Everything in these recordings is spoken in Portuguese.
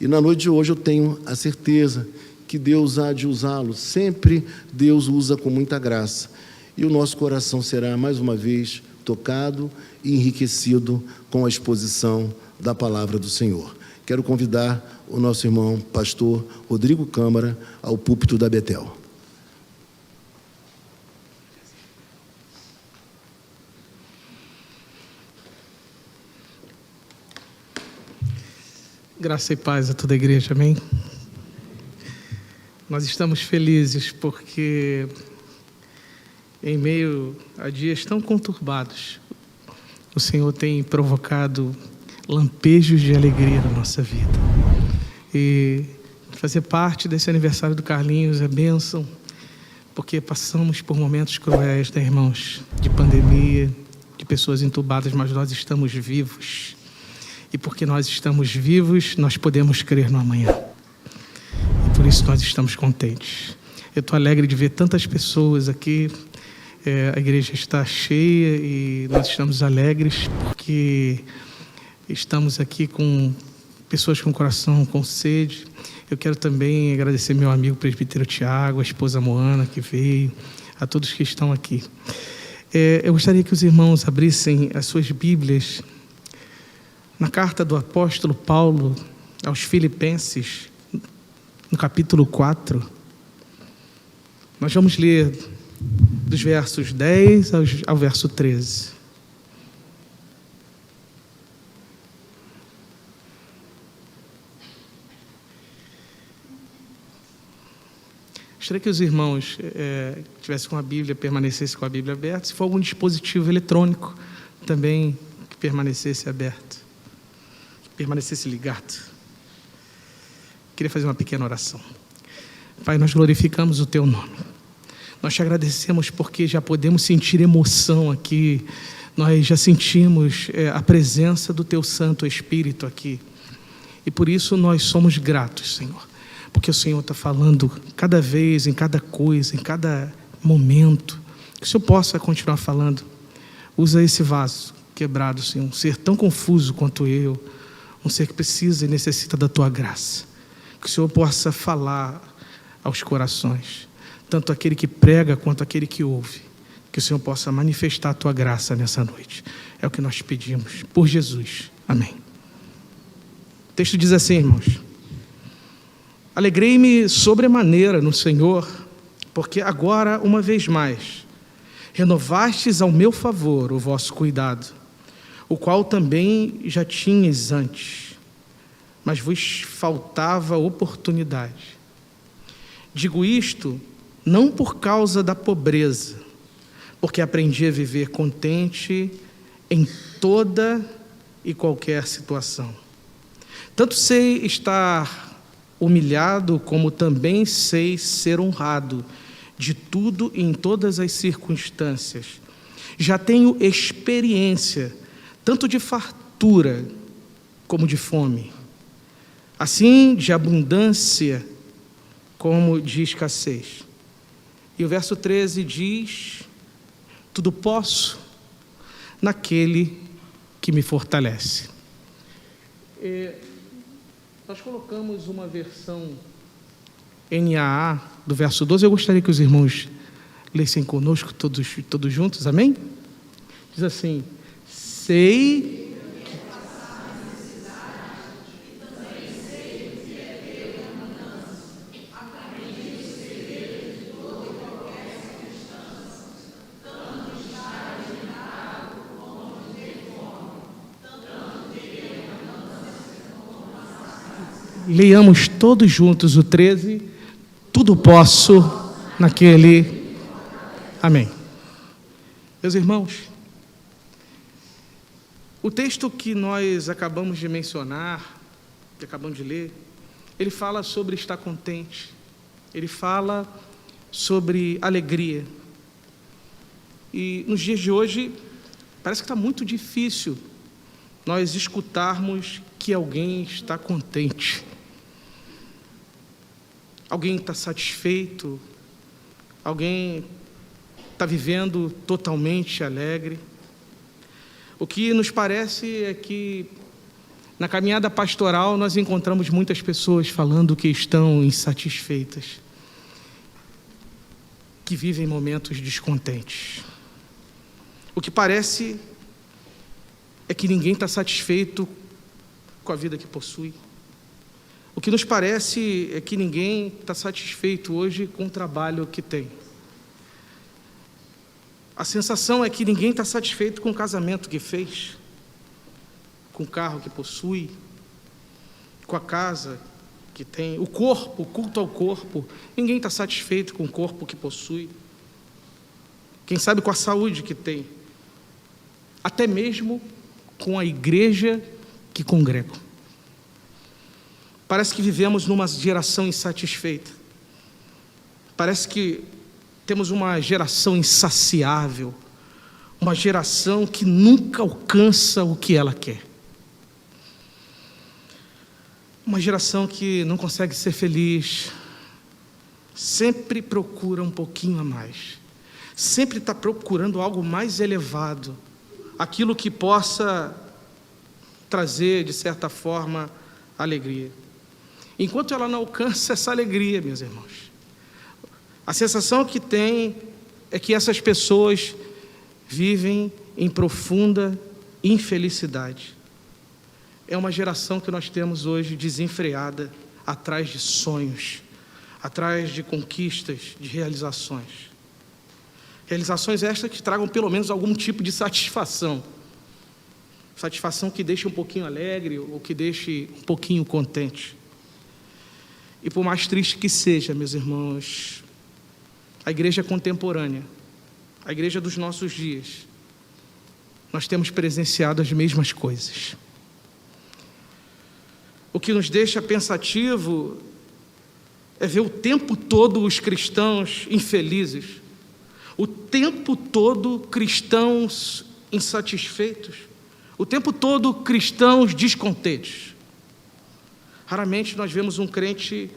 E na noite de hoje eu tenho a certeza que Deus há de usá-lo. Sempre Deus usa com muita graça. E o nosso coração será, mais uma vez, tocado e enriquecido com a exposição da palavra do Senhor. Quero convidar o nosso irmão pastor Rodrigo Câmara ao púlpito da Betel. Graça e paz a toda a igreja, amém? Nós estamos felizes porque, em meio a dias tão conturbados, o Senhor tem provocado lampejos de alegria na nossa vida. E fazer parte desse aniversário do Carlinhos é bênção, porque passamos por momentos cruéis, né, irmãos? De pandemia, de pessoas entubadas, mas nós estamos vivos. E porque nós estamos vivos, nós podemos crer no amanhã. E por isso nós estamos contentes. Eu estou alegre de ver tantas pessoas aqui. A igreja está cheia e nós estamos alegres porque estamos aqui com pessoas com coração, com sede. Eu quero também agradecer meu amigo presbítero Tiago, a esposa Moana que veio, a todos que estão aqui. Eu gostaria que os irmãos abrissem as suas Bíblias na carta do apóstolo Paulo aos Filipenses, no capítulo 4. Nós vamos ler dos versos 10 ao verso 13. Gostaria que os irmãos tivessem com a Bíblia, permanecessem com a Bíblia aberta. Se for algum dispositivo eletrônico, também que permanecesse aberto, que permanecesse ligado. Queria fazer uma pequena oração. Pai, nós glorificamos o Teu nome. Nós Te agradecemos porque já podemos sentir emoção aqui. Nós já sentimos a presença do Teu Santo Espírito aqui. E por isso nós somos gratos, Senhor. Porque o Senhor está falando cada vez, em cada coisa, em cada momento. Que o Senhor possa continuar falando. Usa esse vaso quebrado, Senhor. Um ser tão confuso quanto eu. Um ser que precisa e necessita da Tua graça. Que o Senhor possa falar aos corações. Tanto aquele que prega quanto aquele que ouve. Que o Senhor possa manifestar a Tua graça nessa noite. É o que nós pedimos. Por Jesus. Amém. O texto diz assim, irmãos. Alegrei-me sobremaneira no Senhor, porque agora, uma vez mais, renovastes ao meu favor o vosso cuidado, o qual também já tinhas antes, mas vos faltava oportunidade. Digo isto não por causa da pobreza, porque aprendi a viver contente em toda e qualquer situação. Tanto sei estar humilhado, como também sei ser honrado de tudo e em todas as circunstâncias. Já tenho experiência, tanto de fartura como de fome, assim de abundância como de escassez. E o verso 13 diz: tudo posso naquele que me fortalece. Nós colocamos uma versão NAA do verso 12. Eu gostaria que os irmãos lessem conosco todos juntos, amém? Diz assim: sei Leiamos todos juntos o 13. Tudo posso naquele... Amém. Meus irmãos, o texto que nós acabamos de mencionar, que acabamos de ler, ele fala sobre estar contente. Ele fala sobre alegria. E nos dias de hoje, parece que está muito difícil nós escutarmos que alguém está contente. Alguém está satisfeito, alguém está vivendo totalmente alegre. O que nos parece é que Na caminhada pastoral, nós encontramos muitas pessoas falando que estão insatisfeitas, que vivem momentos descontentes. O que parece é que ninguém está satisfeito com a vida que possui. O que nos parece é que ninguém está satisfeito hoje com o trabalho que tem. A sensação é que ninguém está satisfeito com o casamento que fez, com o carro que possui, com a casa que tem, o corpo, o culto ao corpo. Ninguém está satisfeito com o corpo que possui. Quem sabe com a saúde que tem. Até mesmo com a igreja que congregam. Parece que vivemos numa geração insatisfeita. Parece que temos uma geração insaciável, uma geração que nunca alcança o que ela quer. Uma geração que não consegue ser feliz, sempre procura um pouquinho a mais, sempre está procurando algo mais elevado, aquilo que possa trazer, de certa forma, alegria. Enquanto ela não alcança essa alegria, meus irmãos, a sensação que tem é que essas pessoas vivem em profunda infelicidade. É uma geração que nós temos hoje desenfreada, atrás de sonhos, atrás de conquistas, de realizações. Realizações estas que tragam pelo menos algum tipo de satisfação. Satisfação que deixe um pouquinho alegre ou que deixe um pouquinho contente. E por mais triste que seja, meus irmãos, a igreja contemporânea, a igreja dos nossos dias, nós temos presenciado as mesmas coisas. O que nos deixa pensativo é ver o tempo todo os cristãos infelizes, o tempo todo cristãos insatisfeitos, o tempo todo cristãos descontentes. Raramente nós vemos um crente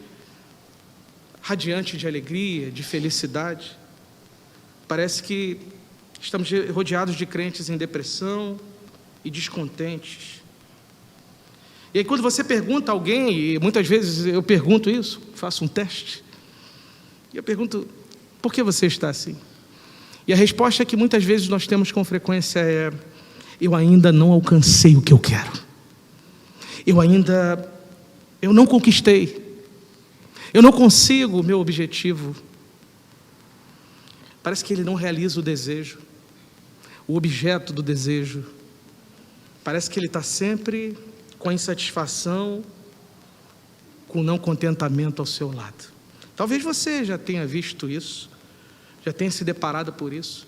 radiante de alegria, de felicidade. Parece que estamos rodeados de crentes em depressão e descontentes. E aí quando você pergunta a alguém, e muitas vezes eu pergunto isso, faço um teste, e eu pergunto, por que você está assim? E a resposta que muitas vezes nós temos com frequência é, eu ainda não alcancei o que eu quero. Eu não conquistei. Eu não consigo o meu objetivo. Parece que ele não realiza o desejo, o objeto do desejo. Parece que ele está sempre com a insatisfação, com o não contentamento ao seu lado. Talvez você já tenha visto isso, já tenha se deparado por isso.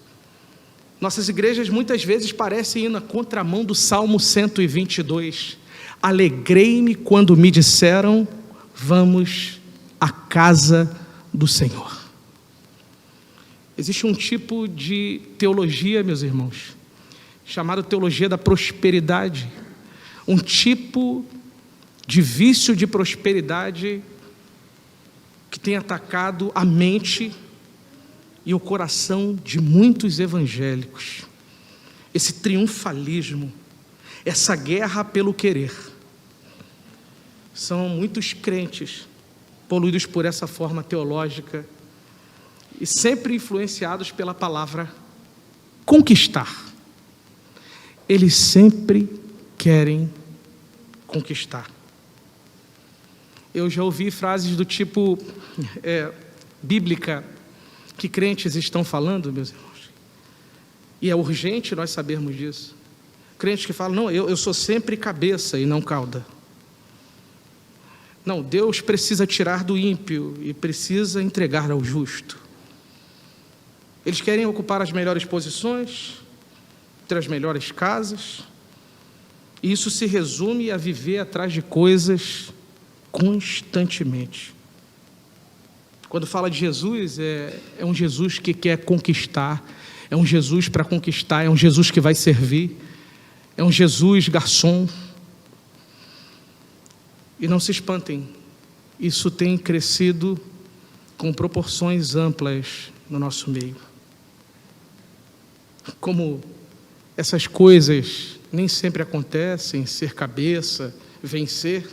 Nossas igrejas muitas vezes parecem ir na contramão do Salmo 122. Alegrei-me quando me disseram, vamos à casa do Senhor. Existe um tipo de teologia, meus irmãos, chamado teologia da prosperidade. Um tipo de vício de prosperidade que tem atacado a mente e o coração de muitos evangélicos. Esse triunfalismo, essa guerra pelo querer. São muitos crentes poluídos por essa forma teológica e sempre influenciados pela palavra conquistar. Eles sempre querem conquistar. Eu já ouvi frases do tipo bíblica que crentes estão falando, meus irmãos, e é urgente nós sabermos disso. Crentes que falam, não, eu sou sempre cabeça e não cauda. Não, Deus precisa tirar do ímpio e precisa entregar ao justo. Eles querem ocupar as melhores posições, ter as melhores casas, e isso se resume a viver atrás de coisas constantemente. Quando fala de Jesus, é um Jesus que quer conquistar, é um Jesus para conquistar, é um Jesus que vai servir, é um Jesus garçom. E não se espantem, isso tem crescido com proporções amplas no nosso meio. Como essas coisas nem sempre acontecem, ser cabeça, vencer.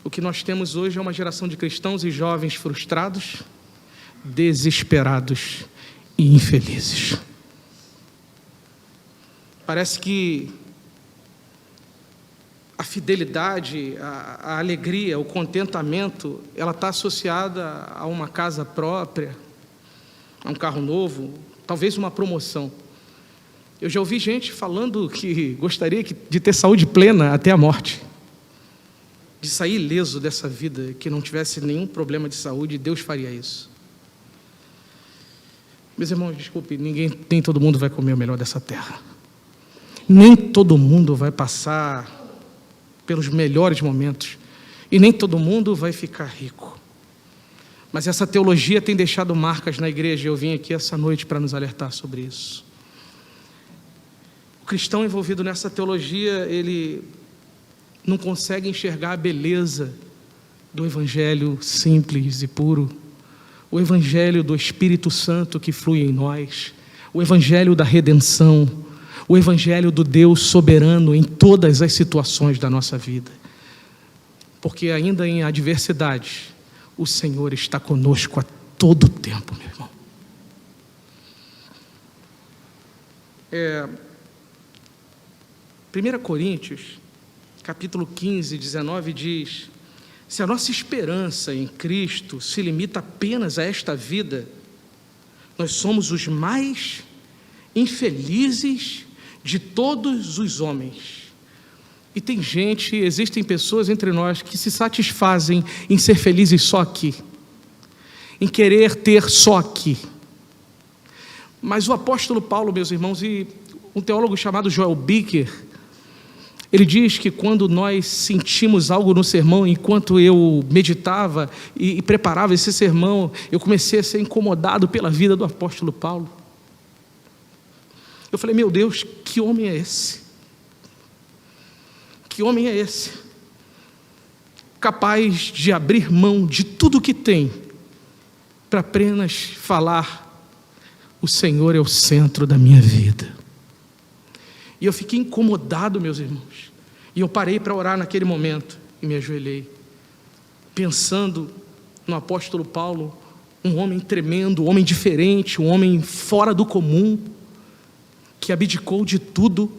O que nós temos hoje é uma geração de cristãos e jovens frustrados, desesperados e infelizes. Parece que a fidelidade, a alegria, o contentamento, ela está associada a uma casa própria, a um carro novo, talvez uma promoção. Eu já ouvi gente falando que gostaria de ter saúde plena até a morte, de sair ileso dessa vida, que não tivesse nenhum problema de saúde, Deus faria isso. Meus irmãos, desculpe, nem todo mundo vai comer o melhor dessa terra. Nem todo mundo vai passar pelos melhores momentos, e nem todo mundo vai ficar rico. Mas essa teologia tem deixado marcas na igreja, e eu vim aqui essa noite para nos alertar sobre isso. O cristão envolvido nessa teologia, ele não consegue enxergar a beleza do evangelho simples e puro, o evangelho do Espírito Santo que flui em nós, o evangelho da redenção, o evangelho do Deus soberano em todas as situações da nossa vida. Porque ainda em adversidade, o Senhor está conosco a todo tempo, meu irmão. 1 Coríntios, capítulo 15, 19, diz: se a nossa esperança em Cristo se limita apenas a esta vida, nós somos os mais infelizes de todos os homens. E existem pessoas entre nós que se satisfazem em ser felizes só aqui, em querer ter só aqui. Mas o apóstolo Paulo, meus irmãos, e um teólogo chamado Joel Bicker, ele diz que quando nós sentimos algo no sermão, enquanto eu meditava e preparava esse sermão, eu comecei a ser incomodado pela vida do apóstolo Paulo. Eu falei, meu Deus, que homem é esse? Que homem é esse? Capaz de abrir mão de tudo que tem para apenas falar: o Senhor é o centro da minha vida. E eu fiquei incomodado, meus irmãos. E eu parei para orar naquele momento e me ajoelhei, pensando no apóstolo Paulo, um homem tremendo, um homem diferente, um homem fora do comum, que abdicou de tudo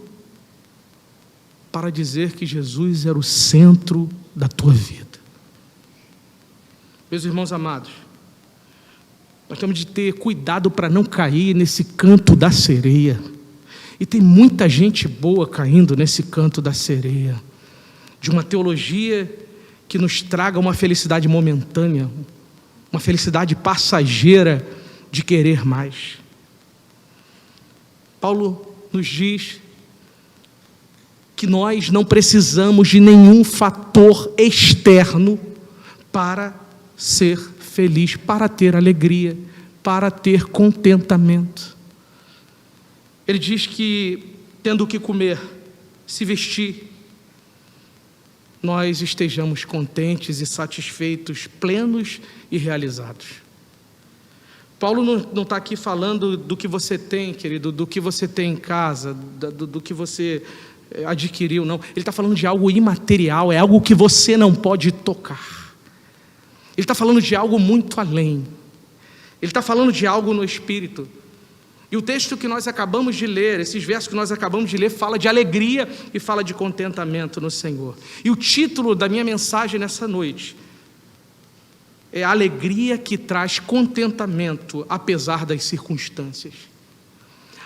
para dizer que Jesus era o centro da tua vida. Meus irmãos amados, nós temos de ter cuidado para não cair nesse canto da sereia. E tem muita gente boa caindo nesse canto da sereia, de uma teologia que nos traga uma felicidade momentânea, uma felicidade passageira de querer mais. Paulo nos diz que nós não precisamos de nenhum fator externo para ser feliz, para ter alegria, para ter contentamento. Ele diz que, tendo o que comer, se vestir, nós estejamos contentes e satisfeitos, plenos e realizados. Paulo não está aqui falando do que você tem, querido, do que você tem em casa, do que você adquiriu, não. Ele está falando de algo imaterial, é algo que você não pode tocar. Ele está falando de algo muito além. Ele está falando de algo no Espírito. E o texto que nós acabamos de ler, esses versos que nós acabamos de ler, fala de alegria e fala de contentamento no Senhor. E o título da minha mensagem nessa noite é a alegria que traz contentamento apesar das circunstâncias.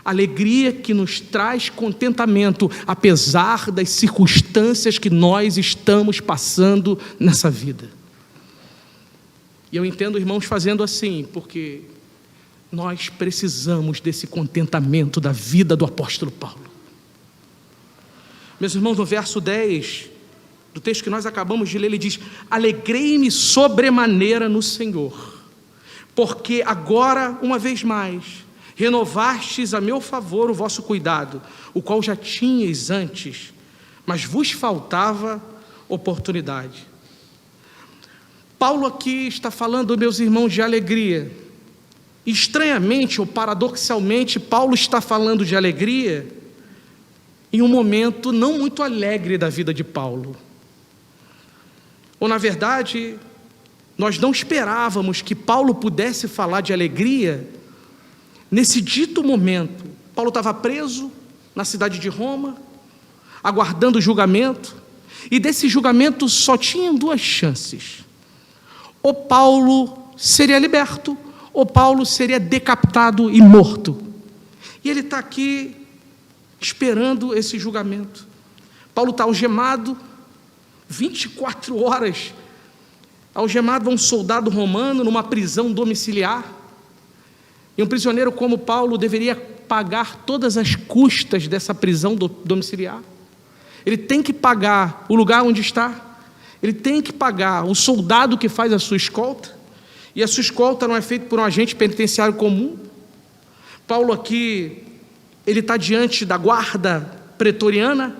Alegria que nos traz contentamento apesar das circunstâncias que nós estamos passando nessa vida. E eu entendo, irmãos, fazendo assim, porque nós precisamos desse contentamento da vida do apóstolo Paulo. Meus irmãos, no verso 10 do texto que nós acabamos de ler, ele diz: alegrei-me sobremaneira no Senhor, porque agora, uma vez mais, renovastes a meu favor o vosso cuidado, o qual já tinhais antes, mas vos faltava oportunidade. Paulo aqui está falando, meus irmãos, de alegria. Estranhamente ou paradoxalmente, Paulo está falando de alegria em um momento não muito alegre da vida de Paulo. Ou, na verdade, nós não esperávamos que Paulo pudesse falar de alegria nesse dito momento. Paulo estava preso na cidade de Roma, aguardando o julgamento, e desse julgamento só tinham duas chances: ou Paulo seria liberto, ou Paulo seria decapitado e morto. E ele está aqui esperando esse julgamento. Paulo está algemado, 24 horas, algemado a um soldado romano numa prisão domiciliar. E um prisioneiro como Paulo deveria pagar todas as custas dessa prisão domiciliar. Ele tem que pagar o lugar onde está, ele tem que pagar o soldado que faz a sua escolta, e a sua escolta não é feita por um agente penitenciário comum. Paulo aqui, ele está diante da guarda pretoriana,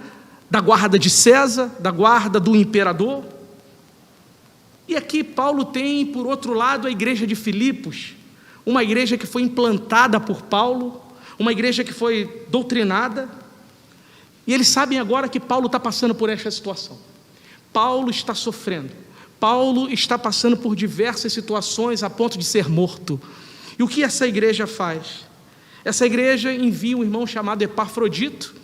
da guarda de César, da guarda do imperador. E aqui Paulo tem, por outro lado, a igreja de Filipos, uma igreja que foi implantada por Paulo, uma igreja que foi doutrinada, e eles sabem agora que Paulo está passando por esta situação. Paulo está sofrendo, Paulo está passando por diversas situações a ponto de ser morto. E o que essa igreja faz? Essa igreja envia um irmão chamado Epafrodito.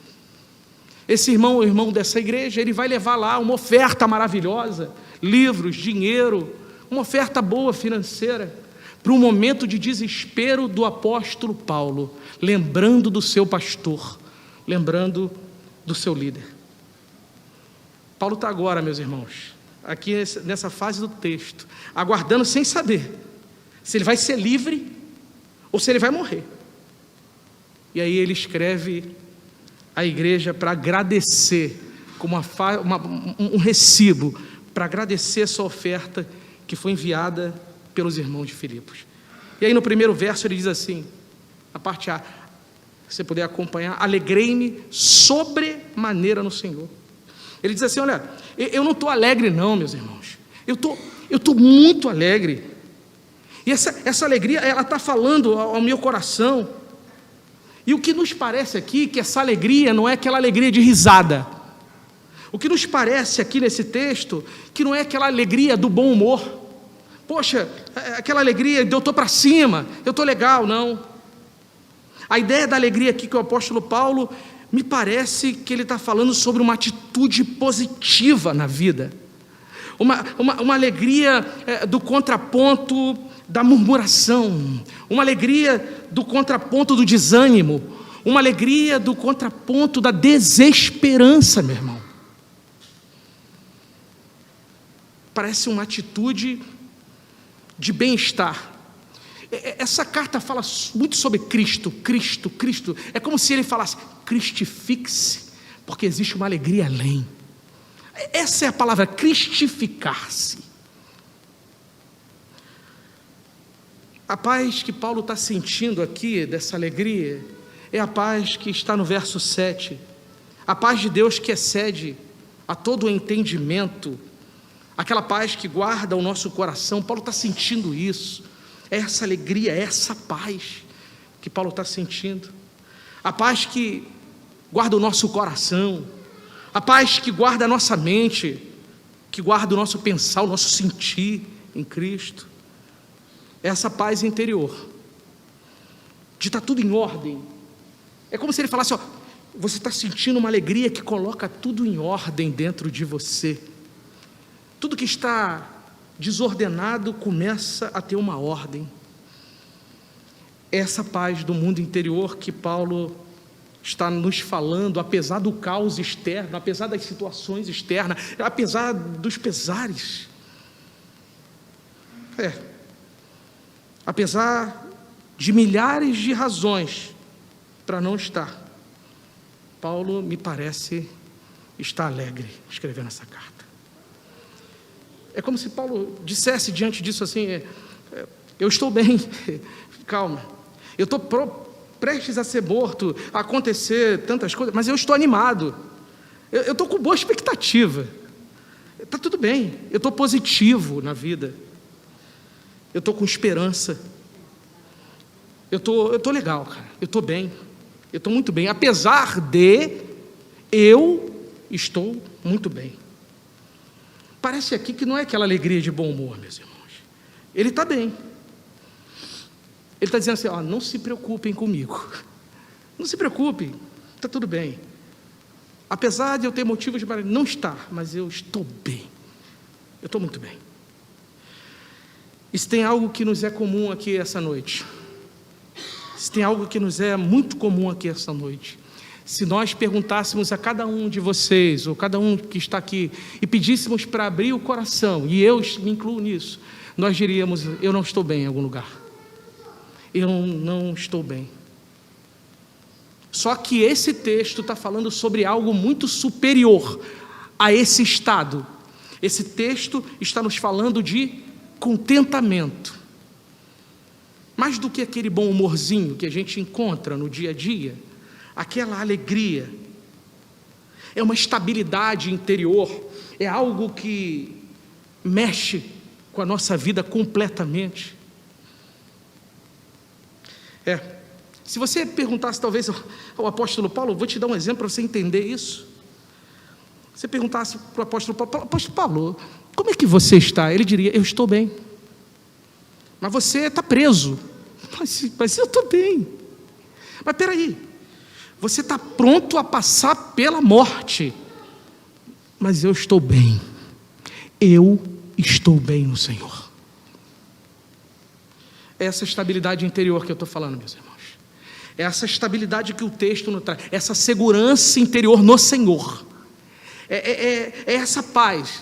Esse irmão, o irmão dessa igreja, ele vai levar lá uma oferta maravilhosa, livros, dinheiro, uma oferta boa financeira, para um momento de desespero do apóstolo Paulo, lembrando do seu pastor, lembrando do seu líder. Paulo está agora, meus irmãos, aqui nessa fase do texto, aguardando sem saber se ele vai ser livre ou se ele vai morrer. E aí ele escreve à igreja para agradecer, como um recibo, para agradecer essa oferta que foi enviada pelos irmãos de Filipos. E aí no primeiro verso ele diz assim, a parte A, se você puder acompanhar: alegrei-me sobremaneira no Senhor. Ele diz assim: olha, eu não estou alegre não, meus irmãos, eu estou muito alegre, e essa alegria, ela está falando ao meu coração. E o que nos parece aqui, que essa alegria não é aquela alegria de risada. O que nos parece aqui nesse texto, que não é aquela alegria do bom humor. Poxa, aquela alegria de eu estou para cima, eu estou legal, não. A ideia da alegria aqui que o apóstolo Paulo, me parece que ele está falando sobre uma atitude positiva na vida. Uma alegria do contraponto da murmuração, uma alegria do contraponto do desânimo, uma alegria do contraponto da desesperança, meu irmão. Parece uma atitude de bem-estar. Essa carta fala muito sobre Cristo, Cristo, Cristo. É como se ele falasse: cristifique-se, porque existe uma alegria além. Essa é a palavra, cristificar-se. A paz que Paulo está sentindo aqui, dessa alegria, é a paz que está no verso 7. A paz de Deus que excede a todo o entendimento, aquela paz que guarda o nosso coração. Paulo está sentindo isso. É essa alegria, é essa paz que Paulo está sentindo. A paz que guarda o nosso coração, a paz que guarda a nossa mente, que guarda o nosso pensar, o nosso sentir em Cristo. Essa paz interior, de estar tudo em ordem. É como se ele falasse: ó, você está sentindo uma alegria que coloca tudo em ordem dentro de você. Tudo que está desordenado começa a ter uma ordem. Essa paz do mundo interior que Paulo está nos falando, apesar do caos externo, apesar das situações externas, apesar dos pesares. Apesar de milhares de razões para não estar, Paulo, me parece, está alegre escrevendo essa carta. É como se Paulo dissesse diante disso assim: eu estou bem, calma, eu estou prestes a ser morto, a acontecer tantas coisas, mas eu estou animado, eu estou com boa expectativa, está tudo bem, eu estou positivo na vida. Eu estou com esperança, eu estou legal, cara, eu estou bem, eu estou muito bem, apesar de eu estou muito bem. parece aqui que não é aquela alegria de bom humor, meus irmãos. Ele está bem. Ele está dizendo assim, ó, não se preocupem comigo. Não se preocupem, está tudo bem. Apesar de eu ter motivos para não estar, mas eu estou bem. Eu estou muito bem. Isso tem algo que nos é comum aqui essa noite. Isso tem algo que nos é muito comum aqui essa noite. Se nós perguntássemos a cada um de vocês, ou cada um que está aqui, e pedíssemos para abrir o coração, e eu me incluo nisso, nós diríamos, eu não estou bem em algum lugar. Eu não estou bem. Só que esse texto está falando sobre algo muito superior a esse estado. Esse texto está nos falando de contentamento. Mais do que aquele bom humorzinho que a gente encontra no dia a dia, aquela alegria, é uma estabilidade interior, é algo que mexe com a nossa vida completamente. Se você perguntasse talvez ao apóstolo Paulo, vou te dar um exemplo para você entender isso. Você perguntasse para o apóstolo Paulo, como é que você está? Ele diria, eu estou bem. Mas você está preso. Mas eu estou bem. Mas espera aí, você está pronto a passar pela morte. Mas eu estou bem. Eu estou bem no Senhor. Essa estabilidade interior que eu estou falando, meus irmãos. Essa estabilidade que o texto nos traz. Essa segurança interior no Senhor. É essa paz.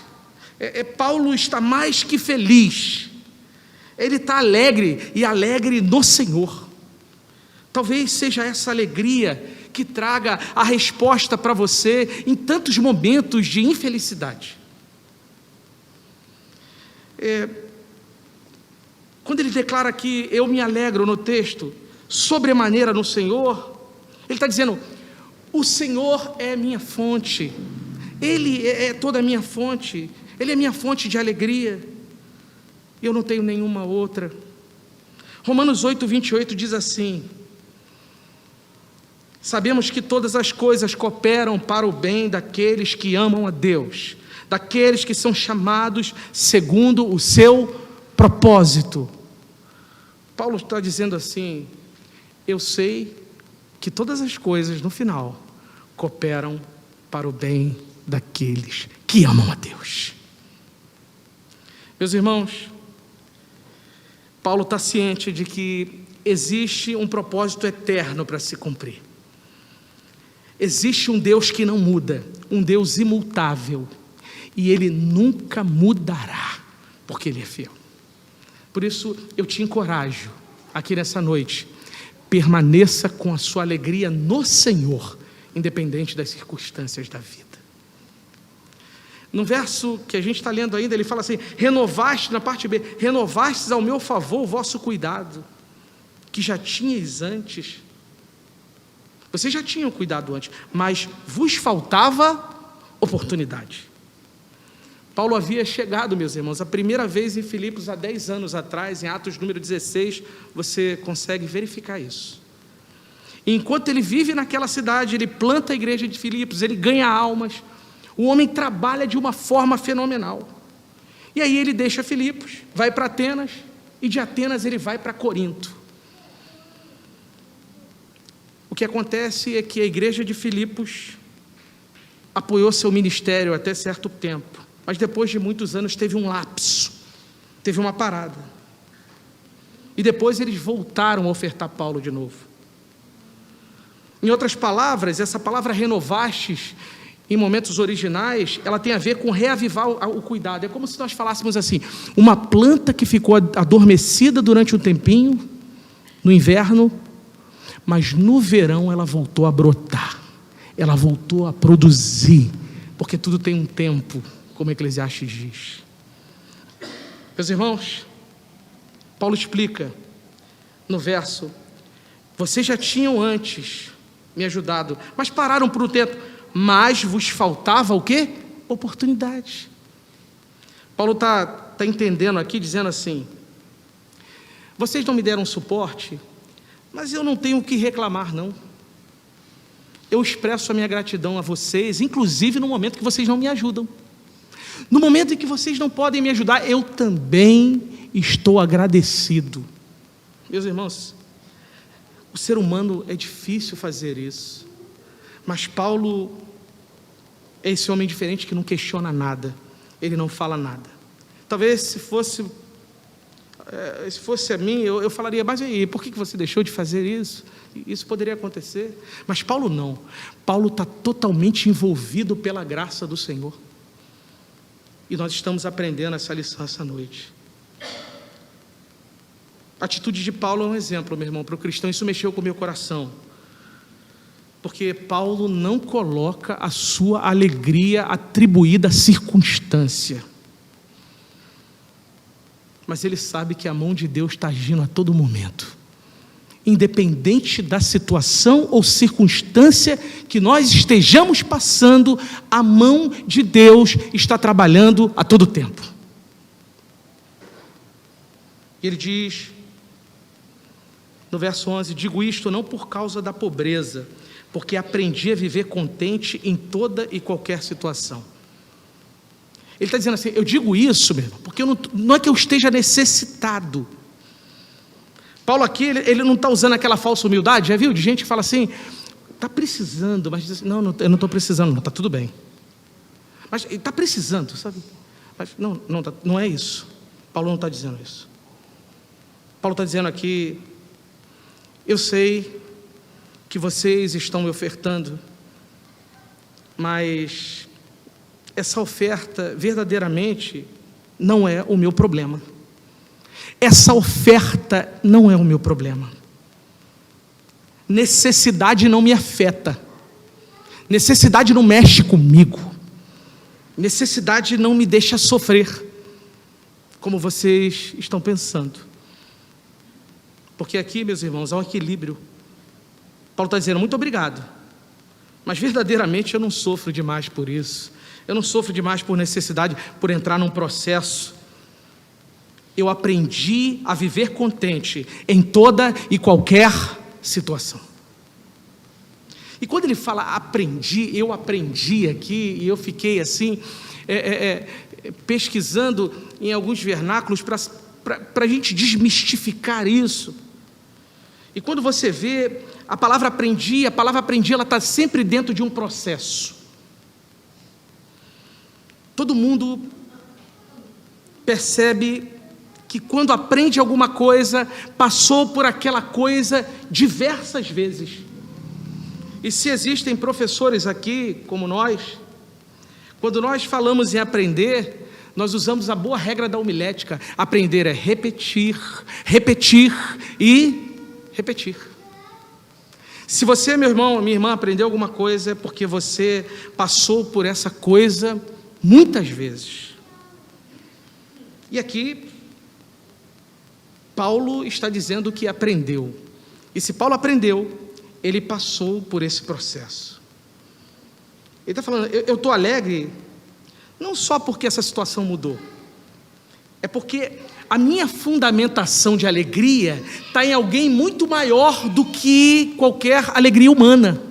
Paulo está mais que feliz. Ele está alegre, e alegre no Senhor. Talvez seja essa alegria que traga a resposta para você em tantos momentos de infelicidade. Quando ele declara aqui, eu me alegro no texto, sobremaneira no Senhor, ele está dizendo, o Senhor é minha fonte, Ele é toda a minha fonte, Ele é minha fonte de alegria, eu não tenho nenhuma outra. Romanos 8:28 diz assim, sabemos que todas as coisas cooperam para o bem daqueles que amam a Deus, daqueles que são chamados segundo o seu propósito. Paulo está dizendo assim, eu sei que todas as coisas no final cooperam para o bem daqueles que amam a Deus. Meus irmãos, Paulo está ciente de que existe um propósito eterno para se cumprir. Existe um Deus que não muda, um Deus imutável, e Ele nunca mudará, porque Ele é fiel. Por isso, eu te encorajo, aqui nessa noite, permaneça com a sua alegria no Senhor, independente das circunstâncias da vida. No verso que a gente está lendo ainda, ele fala assim, renovaste, na parte B, renovastes ao meu favor o vosso cuidado, que já tinhais antes. Vocês já tinham cuidado antes, mas vos faltava oportunidade. Paulo havia chegado, meus irmãos, a primeira vez em Filipos há 10 anos atrás, em Atos número 16, você consegue verificar isso. E enquanto ele vive naquela cidade, ele planta a igreja de Filipos, ele ganha almas, o homem trabalha de uma forma fenomenal. E aí ele deixa Filipos, vai para Atenas, e de Atenas ele vai para Corinto. O que acontece é que a igreja de Filipos apoiou seu ministério até certo tempo, mas depois de muitos anos teve um lapso, teve uma parada. E depois eles voltaram a ofertar Paulo de novo. Em outras palavras, essa palavra renovastes, em momentos originais, ela tem a ver com reavivar o cuidado. É como se nós falássemos assim, uma planta que ficou adormecida durante um tempinho, no inverno, mas no verão ela voltou a brotar, ela voltou a produzir, porque tudo tem um tempo, como Eclesiastes diz. Meus irmãos, Paulo explica no verso, vocês já tinham antes me ajudado, mas pararam por um tempo, mas vos faltava o quê? Oportunidade. Paulo está entendendo aqui, dizendo assim, vocês não me deram suporte, mas eu não tenho o que reclamar não. Eu expresso a minha gratidão a vocês, inclusive no momento que vocês não me ajudam. No momento em que vocês não podem me ajudar, eu também estou agradecido. Meus irmãos, o ser humano é difícil fazer isso, mas Paulo é esse homem diferente que não questiona nada, ele não fala nada. Talvez se fosse a mim, eu falaria, mas aí, por que você deixou de fazer isso? Isso poderia acontecer. Mas Paulo não. Paulo está totalmente envolvido pela graça do Senhor. E nós estamos aprendendo essa lição essa noite. A atitude de Paulo é um exemplo, meu irmão, para o cristão. Isso mexeu com o meu coração. Porque Paulo não coloca a sua alegria atribuída à circunstância. Mas ele sabe que a mão de Deus está agindo a todo momento. Independente da situação ou circunstância que nós estejamos passando, a mão de Deus está trabalhando a todo tempo. Ele diz, no verso 11, digo isto não por causa da pobreza, porque aprendi a viver contente em toda e qualquer situação. Ele está dizendo assim, eu digo isso, meu irmão, porque não é que eu esteja necessitado. Paulo aqui, ele não está usando aquela falsa humildade, já viu? De gente que fala assim, está precisando, mas diz assim, não, eu não estou precisando, não, está tudo bem. Mas está precisando, sabe? Mas não é isso. Paulo não está dizendo isso. Paulo está dizendo aqui, eu sei que vocês estão me ofertando, mas essa oferta verdadeiramente não é o meu problema. Essa oferta não é o meu problema. Necessidade não me afeta. Necessidade não mexe comigo. Necessidade não me deixa sofrer, como vocês estão pensando. Porque aqui, meus irmãos, há um equilíbrio. Paulo está dizendo, muito obrigado, mas verdadeiramente eu não sofro demais por isso. Eu não sofro demais por necessidade, por entrar num processo. Eu aprendi a viver contente em toda e qualquer situação. E quando ele fala aprendi, eu aprendi aqui, e eu fiquei assim, pesquisando em alguns vernáculos para a gente desmistificar isso. E quando você vê a palavra aprendi, ela está sempre dentro de um processo. Todo mundo percebe que quando aprende alguma coisa, passou por aquela coisa diversas vezes. E se existem professores aqui, como nós, quando nós falamos em aprender, nós usamos a boa regra da homilética. Aprender é repetir, repetir e repetir. Se você, meu irmão, minha irmã, aprendeu alguma coisa, é porque você passou por essa coisa muitas vezes. E aqui, Paulo está dizendo que aprendeu. E se Paulo aprendeu, ele passou por esse processo. Ele está falando, eu estou alegre, não só porque essa situação mudou, é porque a minha fundamentação de alegria está em alguém muito maior do que qualquer alegria humana.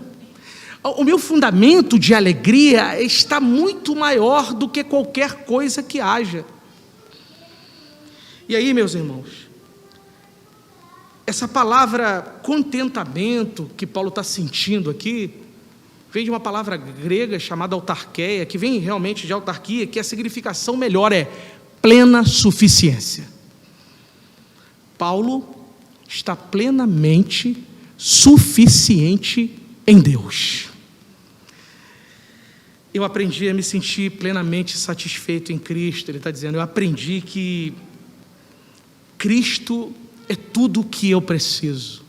O meu fundamento de alegria está muito maior do que qualquer coisa que haja. E aí, meus irmãos, essa palavra contentamento que Paulo está sentindo aqui, vem de uma palavra grega chamada autarqueia, que vem realmente de autarquia, que a significação melhor é plena suficiência. Paulo está plenamente suficiente em Deus. Eu aprendi a me sentir plenamente satisfeito em Cristo. Ele está dizendo, eu aprendi que Cristo é tudo o que eu preciso.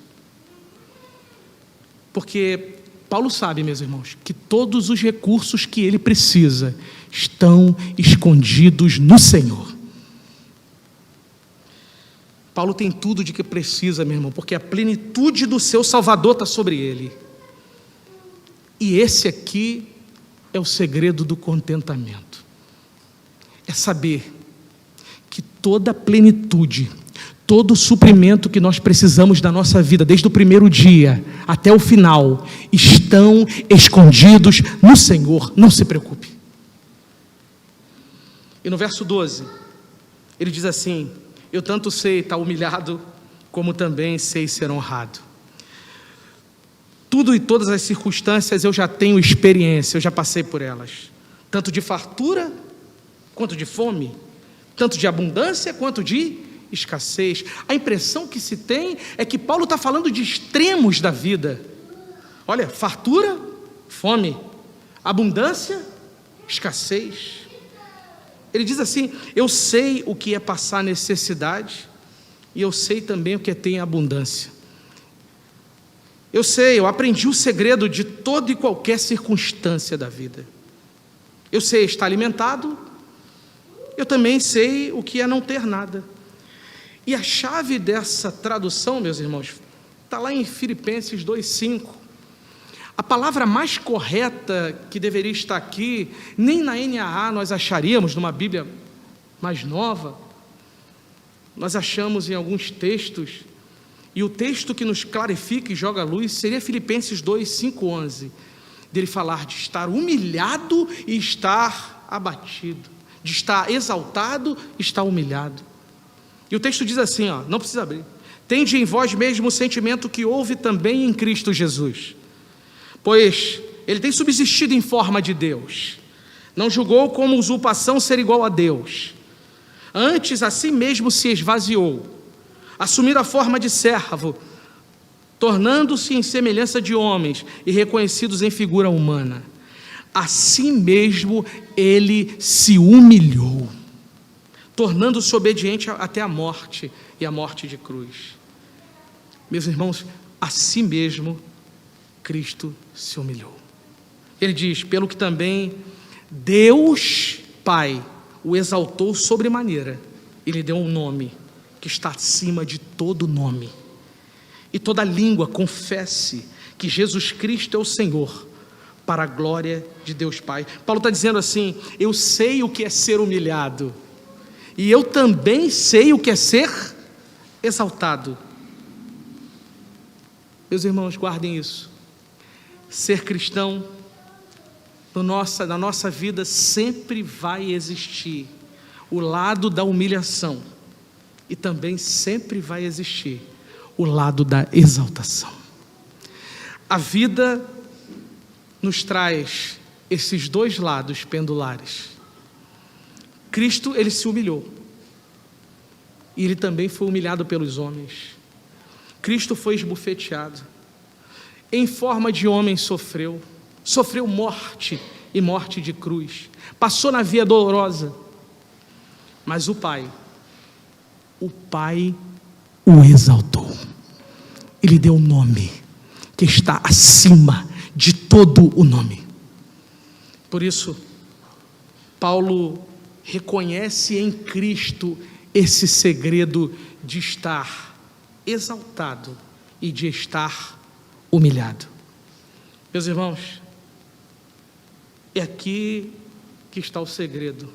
Porque Paulo sabe, meus irmãos, que todos os recursos que ele precisa estão escondidos no Senhor. Paulo tem tudo de que precisa, meu irmão, porque a plenitude do seu Salvador está sobre ele. E esse aqui é o segredo do contentamento. É saber que toda a plenitude, todo o suprimento que nós precisamos da nossa vida, desde o primeiro dia até o final, estão escondidos no Senhor. Não se preocupe. E no verso 12, ele diz assim: eu tanto sei estar humilhado, como também sei ser honrado. Tudo e todas as circunstâncias eu já tenho experiência, eu já passei por elas. Tanto de fartura, quanto de fome. Tanto de abundância, quanto de escassez. A impressão que se tem é que Paulo está falando de extremos da vida. Olha, fartura, fome. Abundância, escassez. Ele diz assim: eu sei o que é passar necessidade, e eu sei também o que é ter abundância. Eu sei, eu aprendi o segredo de toda e qualquer circunstância da vida. Eu sei estar alimentado, eu também sei o que é não ter nada. E a chave dessa tradução, meus irmãos, está lá em Filipenses 2,5. A palavra mais correta que deveria estar aqui, nem na NAA nós acharíamos, numa Bíblia mais nova. Nós achamos em alguns textos, e o texto que nos clarifica e joga a luz seria Filipenses 2:5-11, dele falar de estar humilhado e estar abatido, de estar exaltado e estar humilhado. E o texto diz assim, não precisa abrir: tende em vós mesmo o sentimento que houve também em Cristo Jesus, pois ele tem subsistido em forma de Deus, não julgou como usurpação ser igual a Deus, antes a si mesmo se esvaziou, assumindo a forma de servo, tornando-se em semelhança de homens e reconhecidos em figura humana. Assim mesmo ele se humilhou, tornando-se obediente até a morte, e a morte de cruz. Meus irmãos, assim mesmo Cristo se humilhou. Ele diz: pelo que também Deus Pai o exaltou sobremaneira e lhe deu um nome que está acima de todo nome, e toda língua confesse que Jesus Cristo é o Senhor, para a glória de Deus Pai. Paulo está dizendo assim: eu sei o que é ser humilhado, e eu também sei o que é ser exaltado. Meus irmãos, guardem isso. Ser cristão, na nossa vida, sempre vai existir o lado da humilhação, e também sempre vai existir o lado da exaltação. A vida nos traz esses dois lados pendulares. Cristo, ele se humilhou, e ele também foi humilhado pelos homens. Cristo foi esbofeteado, em forma de homem sofreu morte, e morte de cruz, passou na via dolorosa, mas o Pai o exaltou, ele deu um nome que está acima de todo o nome. Por isso, Paulo reconhece em Cristo esse segredo de estar exaltado e de estar humilhado. Meus irmãos, é aqui que está o segredo,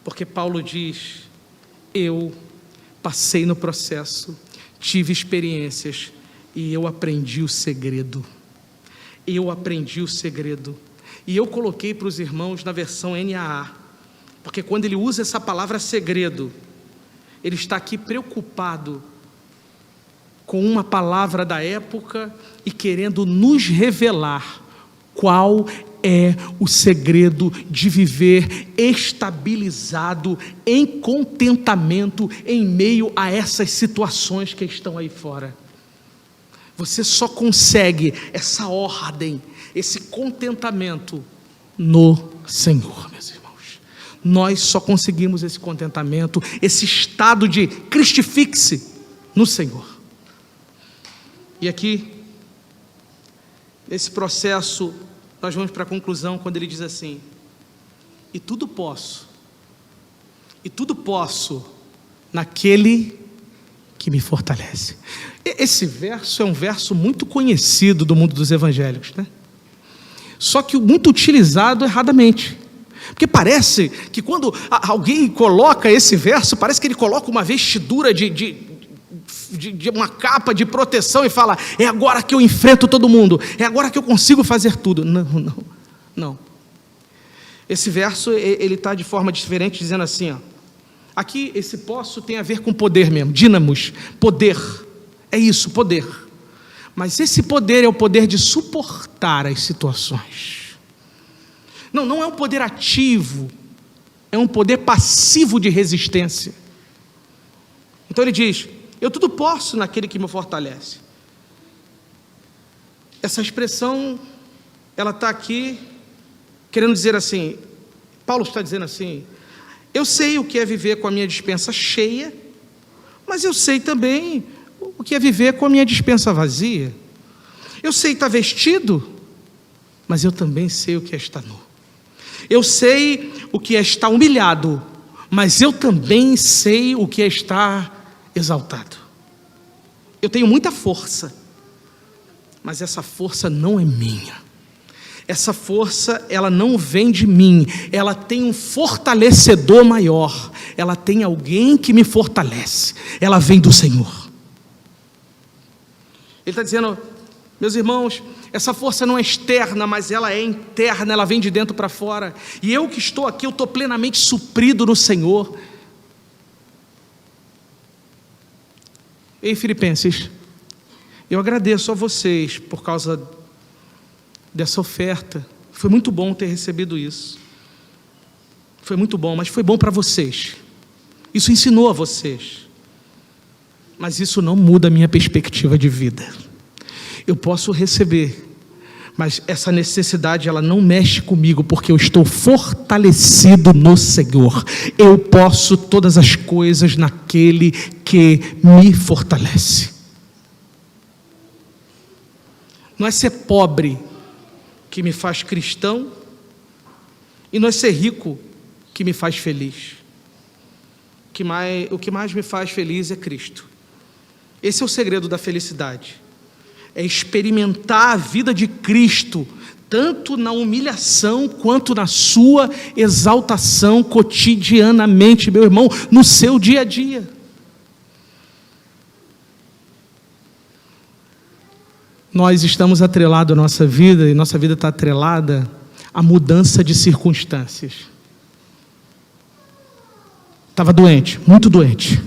porque Paulo diz: eu passei no processo, tive experiências, e eu aprendi o segredo. Eu aprendi o segredo. E eu coloquei para os irmãos na versão NAA, porque quando ele usa essa palavra segredo, ele está aqui preocupado com uma palavra da época e querendo nos revelar qual é o segredo de viver estabilizado, em contentamento, em meio a essas situações que estão aí fora. Você só consegue essa ordem, esse contentamento no Senhor, meus irmãos. Nós só conseguimos esse contentamento, esse estado de Cristifixe no Senhor. E aqui, nesse processo, nós vamos para a conclusão, quando ele diz assim: e tudo posso naquele que me fortalece. Esse verso é um verso muito conhecido do mundo dos evangélicos, né? Só que muito utilizado erradamente, porque parece que quando alguém coloca esse verso, parece que ele coloca uma vestidura de uma capa de proteção e fala: é agora que eu enfrento todo mundo, é agora que eu consigo fazer tudo. Não. Esse verso, ele está de forma diferente, dizendo assim, ó, aqui esse posso tem a ver com poder mesmo, dínamos, poder, é isso, poder. Mas esse poder é o poder de suportar as situações. Não é um poder ativo, é um poder passivo de resistência. Então ele diz, eu tudo posso naquele que me fortalece. Essa expressão, ela está aqui querendo dizer assim, Paulo está dizendo assim, eu sei o que é viver com a minha despensa cheia, mas eu sei também o que é viver com a minha despensa vazia. Eu sei estar vestido, mas eu também sei o que é estar nu. Eu sei o que é estar humilhado, mas eu também sei o que é estar exaltado. Eu tenho muita força, mas essa força não é minha. Essa força, ela não vem de mim, ela tem um fortalecedor maior, ela tem alguém que me fortalece, ela vem do Senhor. Ele está dizendo, meus irmãos, essa força não é externa, mas ela é interna, ela vem de dentro para fora, e eu que estou aqui, eu estou plenamente suprido no Senhor. Ei, Filipenses, eu agradeço a vocês por causa dessa oferta, foi muito bom ter recebido isso, foi muito bom, mas foi bom para vocês, isso ensinou a vocês, mas isso não muda a minha perspectiva de vida. Eu posso receber, mas essa necessidade ela não mexe comigo, porque eu estou fortalecido no Senhor. Eu posso todas as coisas naquele que me fortalece. Não é ser pobre que me faz cristão, e não é ser rico que me faz feliz. O que mais me faz feliz é Cristo. Esse é o segredo da felicidade, é experimentar a vida de Cristo, tanto na humilhação, quanto na sua exaltação cotidianamente, meu irmão, no seu dia a dia. Nós estamos atrelados à nossa vida, e nossa vida está atrelada à mudança de circunstâncias. Estava doente, muito doente,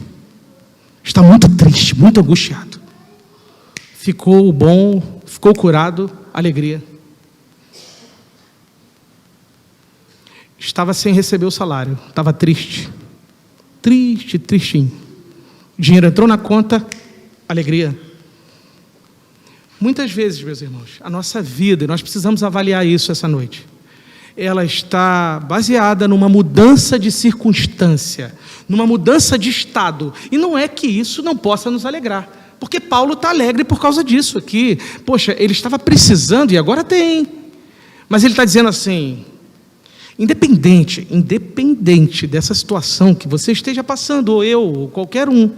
está muito triste, muito angustiado. Ficou bom, ficou curado, alegria. Estava sem receber o salário, estava triste, tristinho. O dinheiro entrou na conta, alegria. Muitas vezes, meus irmãos, a nossa vida, e nós precisamos avaliar isso essa noite, ela está baseada numa mudança de circunstância, numa mudança de estado, e não é que isso não possa nos alegrar, porque Paulo está alegre por causa disso aqui. Poxa, ele estava precisando e agora tem, mas ele está dizendo assim, independente dessa situação que você esteja passando, ou eu, ou qualquer um,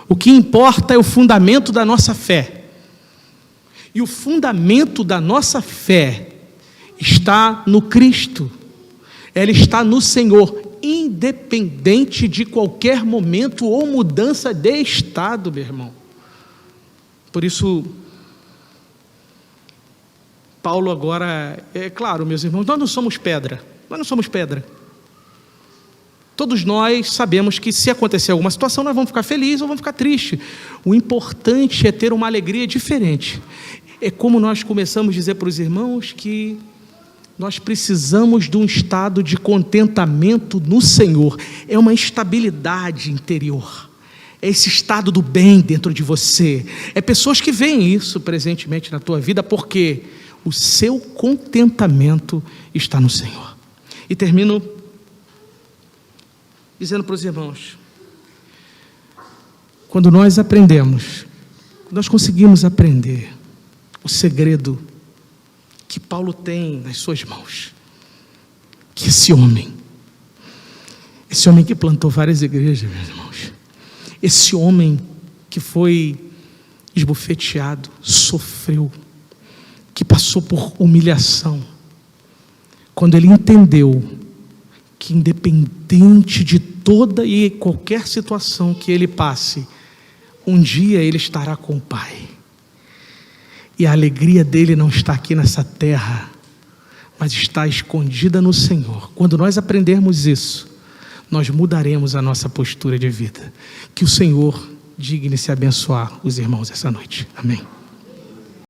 o que importa é o fundamento da nossa fé. E o fundamento da nossa fé está no Cristo, ela está no Senhor, independente de qualquer momento ou mudança de estado, meu irmão. Por isso, Paulo agora, é claro, meus irmãos, nós não somos pedra. Todos nós sabemos que se acontecer alguma situação, nós vamos ficar felizes ou vamos ficar tristes. O importante é ter uma alegria diferente. É como nós começamos a dizer para os irmãos que nós precisamos de um estado de contentamento no Senhor. É uma estabilidade interior. É esse estado do bem dentro de você. É pessoas que veem isso presentemente na tua vida, porque o seu contentamento está no Senhor. E termino dizendo para os irmãos, quando nós conseguimos aprender o segredo que Paulo tem nas suas mãos, que esse homem que plantou várias igrejas, meus irmãos, esse homem que foi esbofeteado, sofreu, que passou por humilhação, quando ele entendeu que independente de toda e qualquer situação que ele passe, um dia ele estará com o Pai. E a alegria dele não está aqui nessa terra, mas está escondida no Senhor. Quando nós aprendermos isso, nós mudaremos a nossa postura de vida. Que o Senhor digne-se abençoar os irmãos essa noite. Amém.